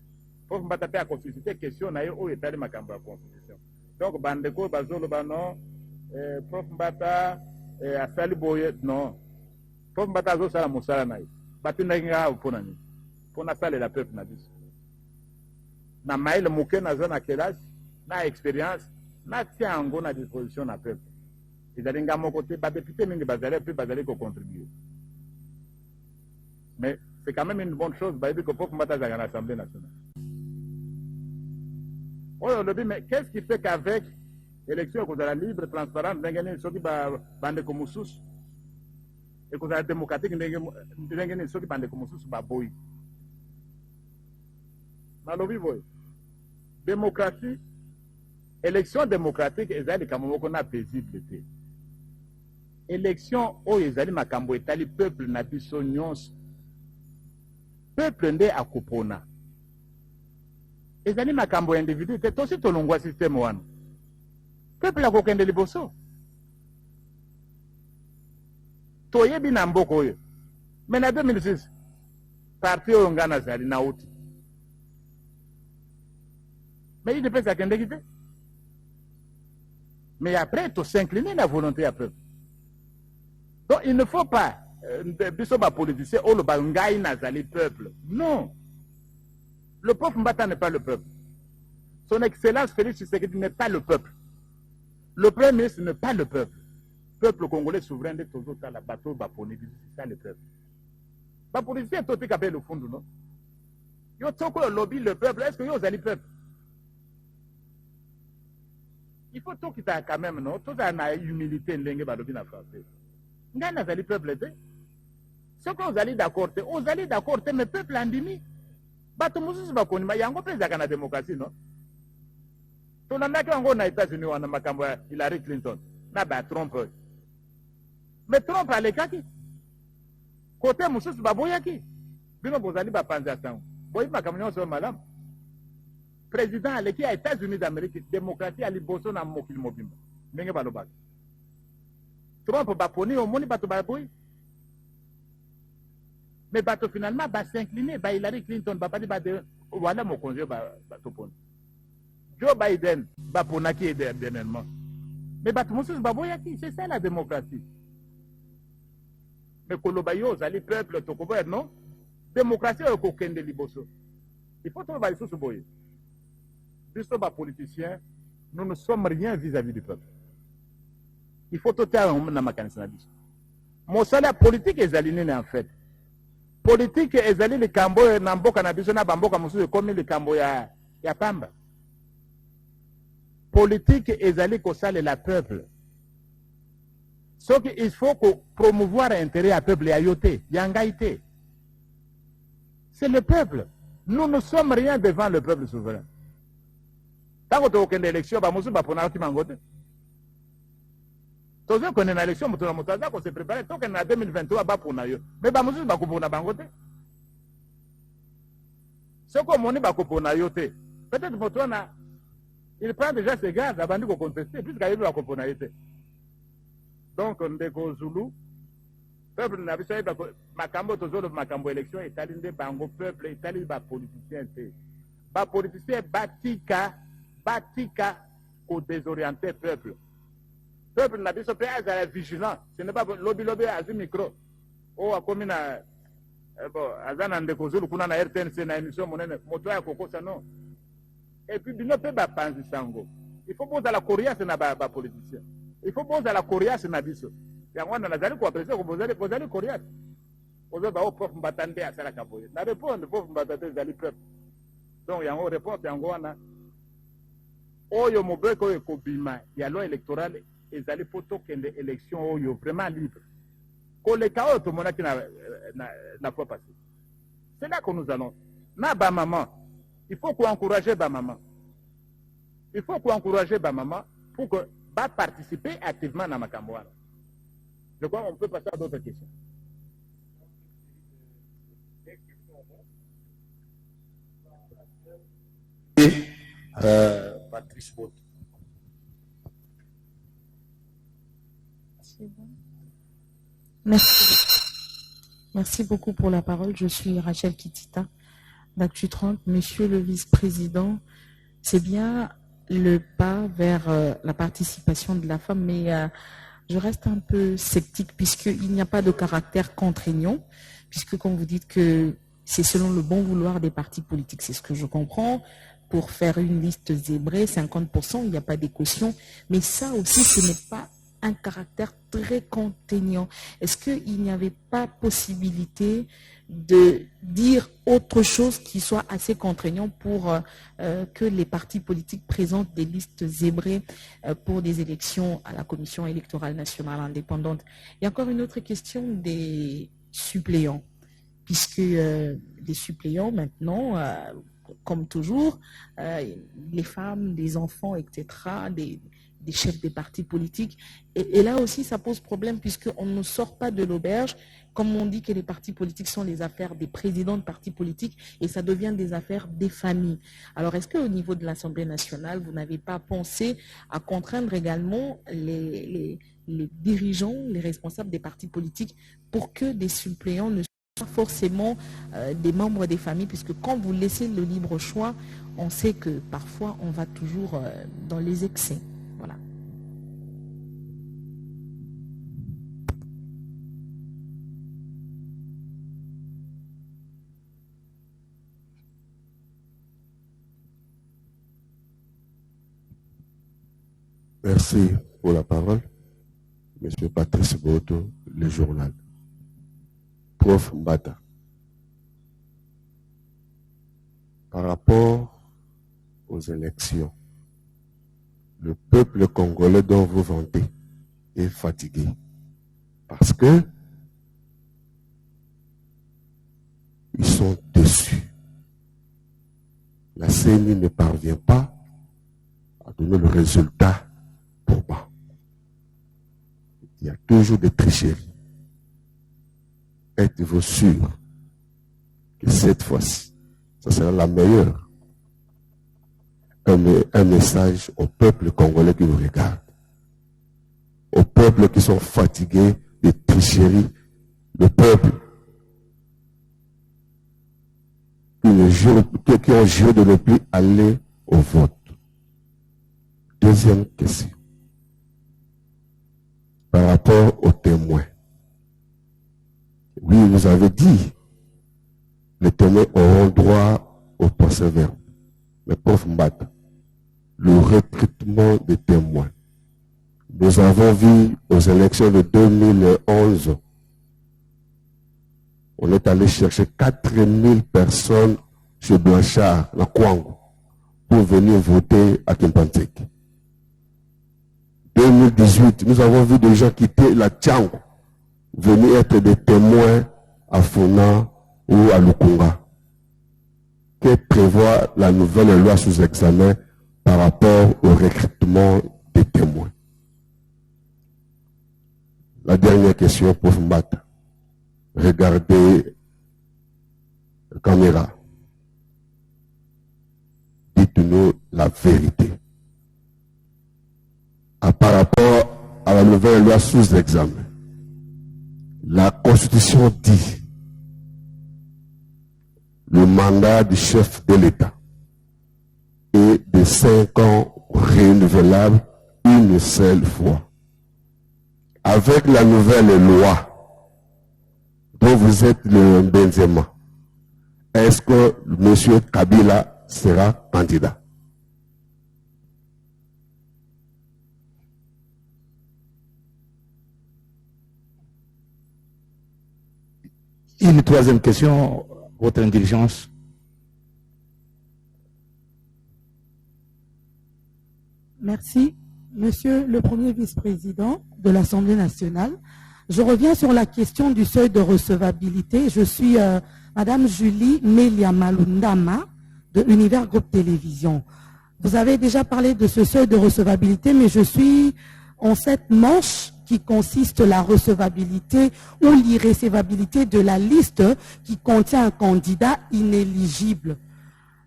Prof Mbata pe a constitué question na yo o etali makambo ya constitution. Donc bandeko bazolo bano Prof Mbata asali boye non. Prof Mbata azosala mosala na ye. Batindaki nga mpona nini? Mpona salela peuple na biso. Na mayele moke naza na kelasi, na expérience, natia yango na disposition na peuple. Ezali nga moko te, badepute mingi bazali mpe bazali kocontribuer. Mais c'est quand même une bonne chose, bayebi que Prof Mbata azalaka na Assemblée nationale. Oyo lobi, mais qu'est-ce qui fait qu'avec élection ekozala libre, transparente, ndenge nini soki bandeko mosusu ekozala démocratique ndenge nini soki bandeko mosusu baboyi? Nalobi boye, démocratie, élection démocratique ezali likambo moko na paisible te. Élection oyo ezali makambo etali peuple na biso nyonso. Peuple nde akopona. Ezali makambo individu te, tosi tolongwa système wana. Peuple akokende liboso. Toyebi na mboka oyo. Mais na 2006, parti oyo nga nazali na uti. Mais il ne peut s'attendre. Mais après, il faut s'incliner à la volonté du peuple. Donc, il ne faut pas, biso ba politicien, ou le bangaï nazali peuple. Non. Le peuple Mbata n'est pas le peuple. Son Excellence Félix Tshisekedi n'est pas le peuple. Le Premier ministre n'est pas le peuple. Le peuple congolais souverain de toujours à la bateau, c'est ça le peuple. Les politiciens, tout est capé le fond, non? Yo toko le lobby le peuple, est-ce que yo zali peuple? Il faut tout quitter quand même, non? Tout a une humilité, n'engue ba lobby na français. Ngana zali peuple te. Ce que vous allez d'accord, vous allez d'accord, mais peuple andimi. Bato mususu bakoni ma yango pesa kana démocratie, non? Tunandaki wango na États-Unis wana makambo ya Hillary Clinton na ba Trump. Mais Trump alekaki. Côté mususu baboyaki. Bino bozali ba panza sango. Boyi makambo nyonso malamu. Président aleki ya États-Unis d'Amérique, démocratie ali boso na mokili mobimba. Ndenge balobaki. Trump baponi omoni bato baboyi. Mais bato finalement ba s'incliner ba Hillary Clinton ba padi ba de wala mokonzi ba toponi. Joe Biden baponaki dernièrement. Mais bato mususu baboyaki, c'est ça la démocratie. Mais koloba yo zali peuple tokoboya non? Démocratie est au kende liboso. Il faut trouver les sous boye. Biso ba politiciens, nous ne sommes rien vis-à-vis du peuple. Il faut tout faire na makanisi na biso. Mosala politique ezali nini en fait? Politique ezali likambo na mboka na biso na bamboka mususu comme likambo ya pamba. Politique ezali kosala la peuple. Sauf qu'il faut promouvoir l'intérêt à peuple à yoté, yangaïté. C'est le peuple. Nous ne sommes rien devant le peuple souverain. Tant que tu as aucune élection, tu vas pour un mangote. Tu sais qu'on a une élection, tu as se préparer. Tant qu'on a 2023, tu vas pour un mais tu vas pour un mangote. Ce qu'on monnaie va pour un yoté. Peut-être pour toi, il prend déjà ses gardes avant de contester, puisqu'il va pour un yoté. Donc, ndeko Zulu, peuple n'a pas eu makambo tozolo makambo élection etalinde bango peuple etali ba politicien te. Ba politicien batika ko désorienter peuple. Peuple n'a pas fait à vigilant. Ce n'est pas lobby à ce micro. Oh, a commis na bon, azana ndeko Zulu kuna na RTNC na émission monene moto ya koko ça non. Et puis bino pe ba panzi sango. Il faut poser la coriace na ba politicien. Il faut poser la coriace na biso. Yango na nazali ko apprécier ko poser coriace. Poser ba prof Mbatande à sala kaboye. Na répondre prof Mbatande zali peuple. Donc yango réponse yango wana. Oyo mobeko ko bima ya loi électorale ezali poto kende élection oyo vraiment libre. Ko le chaos to monaki na fois passé. C'est là que nous allons. Na ba maman. Il faut qu'on encourager ba maman. Il faut qu'on encourager ba maman pour que va participer activement à Makamboana. Je crois qu'on peut passer à d'autres questions. Patrice Bot. Merci beaucoup pour la parole. Je suis Rachel Kitita d'Actu 30. Monsieur le vice-président, c'est bien le pas vers la participation de la femme, mais je reste un peu sceptique puisqu'il n'y a pas de caractère contraignant, puisque comme vous dites que c'est selon le bon vouloir des partis politiques, c'est ce que je comprends. Pour faire une liste zébrée, 50%, il n'y a pas d'équation, mais ça aussi, ce n'est pas un caractère très contraignant. Est-ce qu'il n'y avait pas possibilité de dire autre chose qui soit assez contraignant pour que les partis politiques présentent des listes zébrées pour des élections à la Commission électorale nationale indépendante? Il y a encore une autre question des suppléants, puisque les suppléants maintenant, comme toujours, les femmes, les enfants, etc., des chefs des partis politiques. Et là aussi, ça pose problème puisqu'on ne sort pas de l'auberge. Comme on dit que les partis politiques sont les affaires des présidents de partis politiques et ça devient des affaires des familles. Alors, est-ce qu'au niveau de l'Assemblée nationale, vous n'avez pas pensé à contraindre également les dirigeants, les responsables des partis politiques pour que des suppléants ne soient pas forcément des membres des familles, puisque quand vous laissez le libre choix, on sait que parfois on va toujours dans les excès. Voilà. Merci pour la parole. Monsieur Patrice Boto, le journal. Prof Mbata. Par rapport aux élections, le peuple congolais dont vous vantez est fatigué parce que ils sont déçus. La CENI ne parvient pas à donner le résultat pour moi. Il y a toujours des tricheries. Êtes-vous sûr que cette fois-ci, ça sera la meilleure? Un message au peuple congolais qui nous regarde, au peuple qui sont fatigués de tricheries, le peuple qui ont juré de ne plus aller au vote. Deuxième question. Par rapport aux témoins. Oui, vous avez dit, les témoins auront droit au procès-verbal. Mais prof Mbata, le recrutement des témoins. Nous avons vu aux élections de 2011, on est allé chercher 4000 personnes chez Blanchard, la Kwango, pour venir voter à Kimpantek. 2018, nous avons vu des gens quitter la Tchango, venir être des témoins à Fona ou à Lukunga. Que prévoit la nouvelle loi sous examen par rapport au recrutement des témoins? La dernière question pour Mbata. Regardez la caméra. Dites-nous la vérité. Par rapport à la nouvelle loi sous examen, la Constitution dit le mandat du chef de l'État est de 5 ans renouvelable une seule fois. Avec la nouvelle loi dont vous êtes le Benzema, est-ce que M. Kabila sera candidat? Une troisième question, votre indulgence. Merci. Monsieur le Premier vice-président de l'Assemblée nationale, je reviens sur la question du seuil de recevabilité. Je suis Madame Julie Melia Malundama de Univers Groupe Télévision. Vous avez déjà parlé de ce seuil de recevabilité, mais je suis en cette manche qui consiste la recevabilité ou l'irrécevabilité de la liste qui contient un candidat inéligible.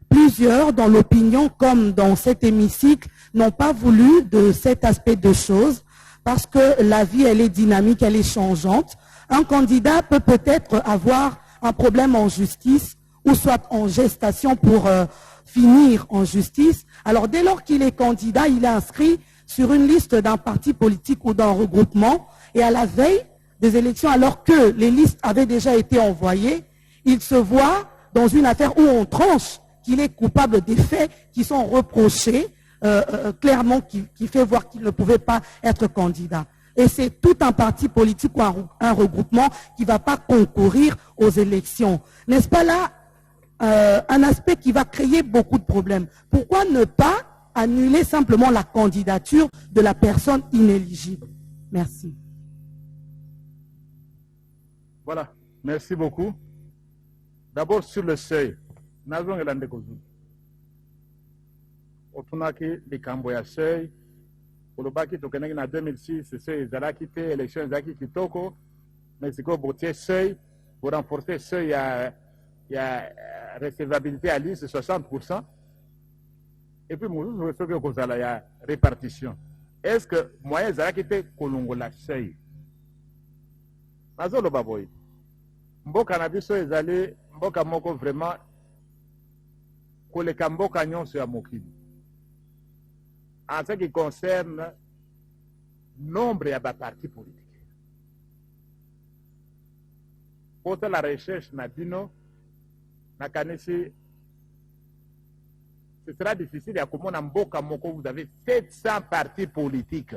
Plusieurs, dans l'opinion comme dans cet hémicycle, n'ont pas voulu de cet aspect de choses parce que la vie, elle est dynamique, elle est changeante. Un candidat peut peut-être avoir un problème en justice ou soit en gestation pour finir en justice. Alors dès lors qu'il est candidat, il est inscrit sur une liste d'un parti politique ou d'un regroupement, et à la veille des élections, alors que les listes avaient déjà été envoyées, il se voit dans une affaire où on tranche qu'il est coupable des faits qui sont reprochés, clairement, qui fait voir qu'il ne pouvait pas être candidat. Et c'est tout un parti politique ou un regroupement qui ne va pas concourir aux élections. N'est-ce pas là un aspect qui va créer beaucoup de problèmes? Pourquoi ne pas annuler simplement la candidature de la personne inéligible? Merci. Voilà, merci beaucoup. D'abord sur le seuil. Nazon Elande Kozou. Otunaki, les Camboya seuil. Olobaki tokenaki na 2006, seuil ezalaki te, élection ezalaki kitoko. Mexico botier seuil pour renforcer seuil il y a recevabilité à liste 60%. Et puis nous ce que il y a répartition. Est-ce que moyen ezalaki te kolongola seuil? Nazo lobaboy. Mboka na biso ezali mboka moko vraiment koleka mboka nyonso ya mokili. En ce qui concerne nombre de partis politiques. Pour la recherche, Nadino, Nakanesi, ce sera difficile. Il y a comme en Mboka Moko, vous avez 700 partis politiques.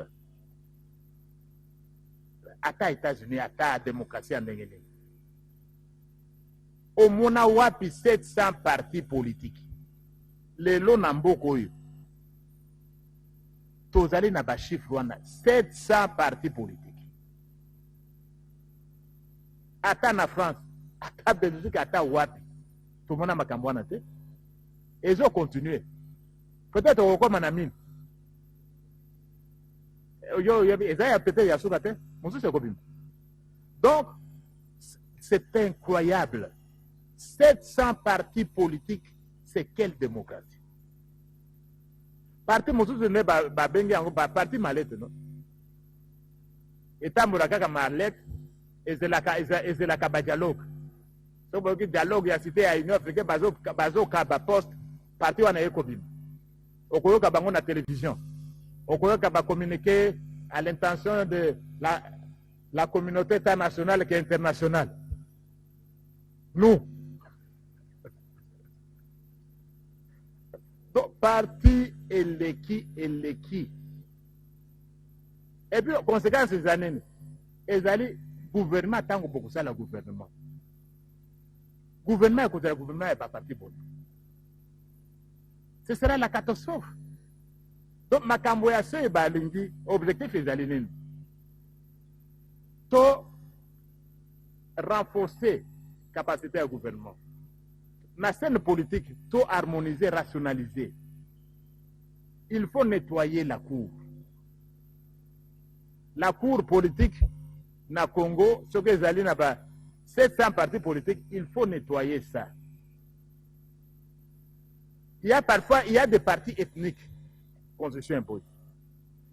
À États-Unis, à démocratie en Ndengene. Au Mona Wapi, 700 partis politiques. Les lots Namboko. Tozali na ba chiffre wana 700 partis politiques. Ata na France, ata Belgique, ata wapi. Tout le monde a makambo wana te. Et ils ont continué. Peut-être au comme manamine. Peut-être yasuka te. Donc c'est incroyable. 700 partis politiques, c'est quelle démocratie? Parti mosusu ne ba bengi yango ba parti malete no etambula kaka malete ezelaka ba dialogue so boki dialogue ya cité ya Union africaine bazo ka ba poste parti wana ekobima okoyoka bango na télévision okoyoka ba communiquer à l'intention de la communauté internationale qui est internationale. Nous donc parti eleki. Et puis, conséquence des années, ils allaient gouvernement tant que beaucoup ça le gouvernement. Gouvernement écoute le gouvernement n'est pas parti bon. Ce sera la catastrophe. Donc, ma camboyation est balingi, objectif est d'aller to renforcer capacité du gouvernement. La scène politique, tout harmoniser, rationaliser. Il faut nettoyer la cour. La cour politique, na Congo, ce que les alliés n'a pas 700 partis politiques, il faut nettoyer ça. Il y a parfois, il y a des partis ethniques, constitution impose.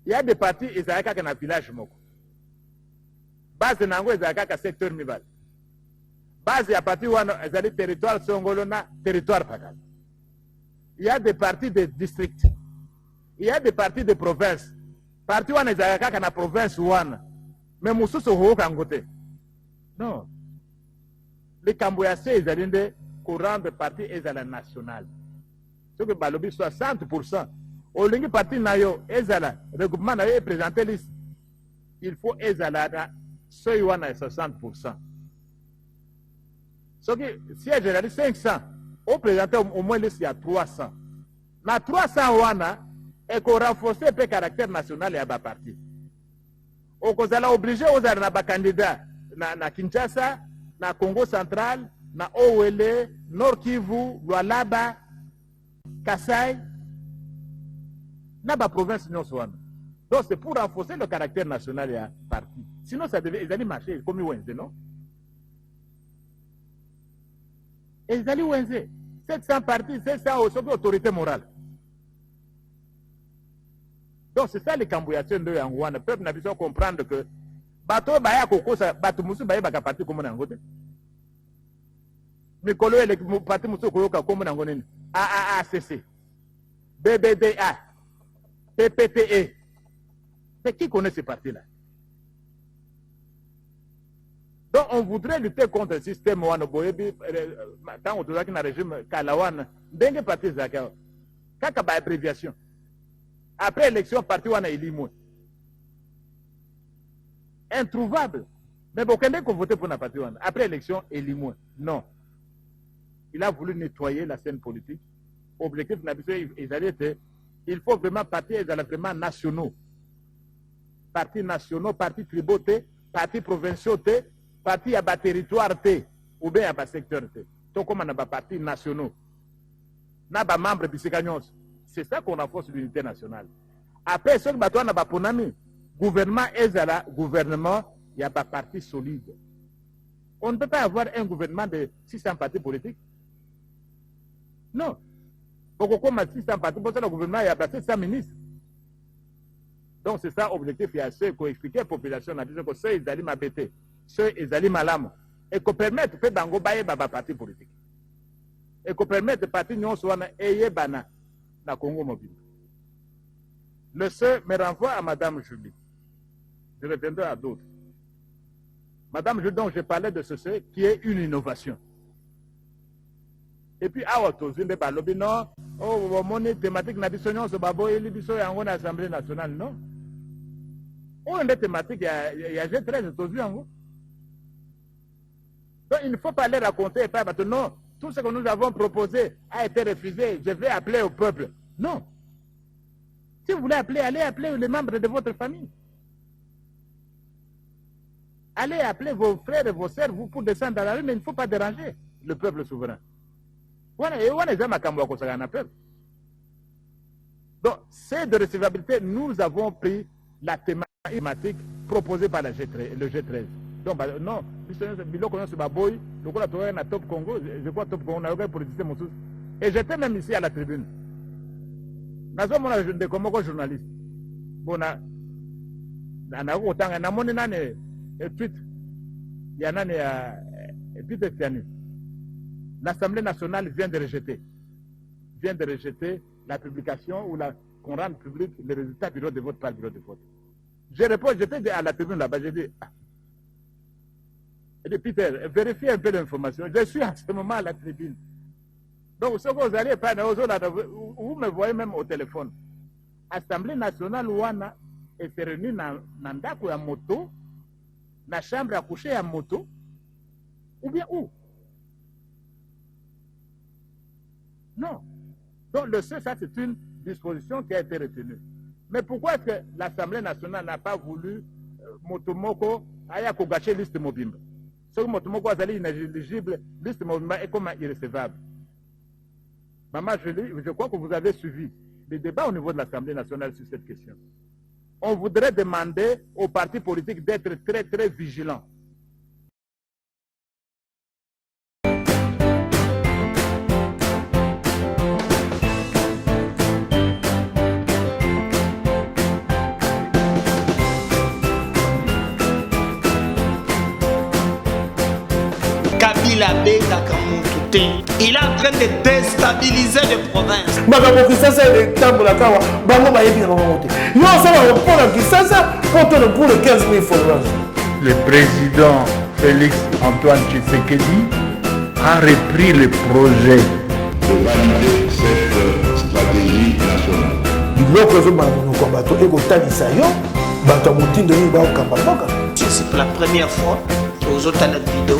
Il y a des partis, ils ont un village moko. Base de Nango, ils ont un secteur mival. Base à partir où ils ont territoire Songolona, territoire Pagal. Il y a des partis de districts. Il y a des partis de provinces. Parti où ils ont une province ouane. Mais Moussou se haut kangote. Non. Les Camboyacés, ils ont des courants de partis et à la nationale. Ce que Balobi 60%. Au lieu de parti nayo, ezala, regroupement nayo est présenté liste. Il faut ezala, ce ouana est 60%. Ce qui, si elle généralise 500, au présenté au moins liste, il y a 300. Na 300 ouana, et qu'on renforce le caractère national et à bas parti. On a obligé aux candidats na Kinshasa, na Congo central, na Owele, Nord Kivu, Lualaba, Kasai, na ba province nyonso. Donc c'est pour renforcer le caractère national et à parti. Sinon ça devait les marcher comme Wenze, non? Et les alliés Wenze, 700 partis, 700 autorité morale. Donc c'est ça les Camboyacens de Yangouane. Le peuple n'a besoin de comprendre que bateau baya kokosa bateau musu baya baka parti comme nangote. Mikolo ele parti musu koyoka comme nangonene. AAACC, BBDA, PPTE. C'est qui connaît ces partis-là? Donc on voudrait lutter contre le système Wanoboyebi, tant on a un régime Kalawan, dengue parti Zaka, Kakaba abréviation. Après élection, parti Wana Elimou. Introuvable. Mais bon, quand on vote pour la partie Wana, après élection, Elimou. Non. Il a voulu nettoyer la scène politique. Objectif, il faut vraiment partir vraiment nationaux. Partis nationaux, partis tribaux, partis provinciaux, partis à bas territoire, ou bien à bas secteur. Donc, comme on a des partis nationaux, on a des membres de c'est ça qu'on renforce l'unité nationale. Après, ce que on a des gouvernement est là, gouvernement, il y a des partis solides. On ne peut pas avoir un gouvernement de 600 partis politiques. Non. Donc, comme 600 partis, pour ça, le gouvernement, il y a 700 ministres. Donc, c'est ça l'objectif, il y a ceux qui ont expliqué à la population, que ceux ils allaient m'abbêter, ceux ils allaient m'alam, et qu'on permette de faire des partis politiques. Et qu'on permette de partir nous soit ayé bana na Congo mobile. Le seul me renvoie à Madame Julie. Je reviendrai à d'autres. Madame Julie, dont je parlais de ce qui est une innovation. Et puis, à Balobi, non, oh, mon thématique n'a pas de babo et l'Ibiso est en Assemblée nationale, non. Oh, une thématique, il y a G13 aujourd'hui en haut. Donc, il ne faut pas les raconter, pas parce que non, tout ce que nous avons proposé a été refusé, je vais appeler au peuple. Non. Si vous voulez appeler, allez appeler les membres de votre famille. Allez appeler vos frères et vos sœurs, vous, pour descendre dans la rue, mais il ne faut pas déranger le peuple souverain. Donc, c'est de recevabilité, nous avons pris la thématique proposée par le G13. Donc, non, Top Congo, je crois Top Congo, on a pour résister mon sous. Et j'étais même ici à la tribune. Nous avons un journaliste. Bon, l'Assemblée nationale vient de rejeter la publication ou qu'on rende public les résultats bureau de vote par bureau de vote. Je réponds, j'étais à la tribune là-bas, j'ai dit, Peter, vérifiez un peu l'information. Je suis en ce moment à la tribune. Donc, ce que vous allez faire, vous me voyez même au téléphone. Assemblée nationale, Ouana, est réunie dans la moto, dans la chambre à coucher à moto, ou bien où? Non. Donc, le seul, ça, c'est une disposition qui a été retenue. Mais pourquoi est-ce que l'Assemblée nationale n'a pas voulu Motomoko aya kogacher liste Mobimba? Ce que Motomoko a dit inéligible, liste Mobimba est comme irrécevable. Maman Julie, je crois que vous avez suivi les débats au niveau de l'Assemblée nationale sur cette question. On voudrait demander aux partis politiques d'être très, très vigilants. Il est en train de déstabiliser les provinces. Le président Félix Antoine Tshisekedi a repris le projet de valider cette stratégie nationale. C'est pour la première fois que vous avez une vidéo